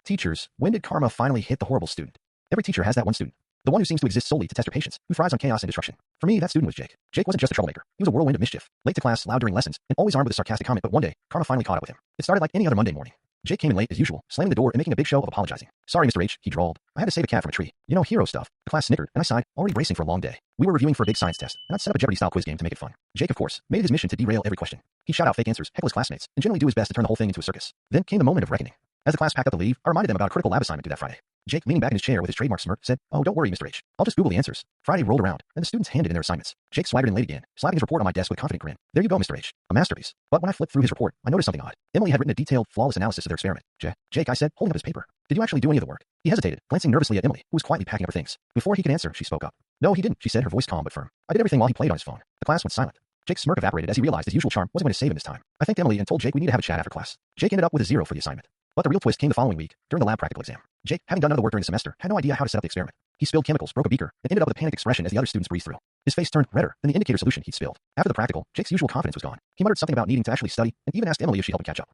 Teachers, when did karma finally hit the horrible student? Every teacher has that one student. The one who seems to exist solely to test your patience, who thrives on chaos and destruction. For me, that student was Jake. Jake wasn't just a troublemaker. He was a whirlwind of mischief, late to class, loud during lessons, and always armed with a sarcastic comment, but one day, karma finally caught up with him. It started like any other Monday morning. Jake came in late as usual, slamming the door and making a big show of apologizing. Sorry, Mr. H, he drawled. I had to save a cat from a tree. You know, hero stuff. The class snickered, and I sighed, already bracing for a long day. We were reviewing for a big science test, and I'd set up a Jeopardy-style quiz game to make it fun. Jake, of course, made it his mission to derail every question. He'd shout out fake answers, heckle his classmates, and generally do his best to turn the whole thing into a circus. Then came the moment of reckoning. As the class packed up to leave, I reminded them about a critical lab assignment due that Friday. Jake, leaning back in his chair with his trademark smirk, said, "Oh, don't worry, Mr. H. I'll just Google the answers." Friday rolled around, and the students handed in their assignments. Jake swaggered in late again, slapping his report on my desk with a confident grin. "There you go, Mr. H. A masterpiece." But when I flipped through his report, I noticed something odd. Emily had written a detailed, flawless analysis of their experiment. Jake, I said, holding up his paper. "Did you actually do any of the work?" He hesitated, glancing nervously at Emily, who was quietly packing up her things. Before he could answer, she spoke up. "No, he didn't," she said, her voice calm but firm. "I did everything while he played on his phone." The class went silent. Jake's smirk evaporated as he realized his usual charm wasn't going to save him this time. I thanked Emily and told Jake we need to have a chat after class. Jake ended up with a 0 for the assignment. But the real twist came the following week, during the lab practical exam. Jake, having done none of the work during the semester, had no idea how to set up the experiment. He spilled chemicals, broke a beaker, and ended up with a panicked expression as the other students breezed through. His face turned redder than the indicator solution he'd spilled. After the practical, Jake's usual confidence was gone. He muttered something about needing to actually study, and even asked Emily if she helped him catch up.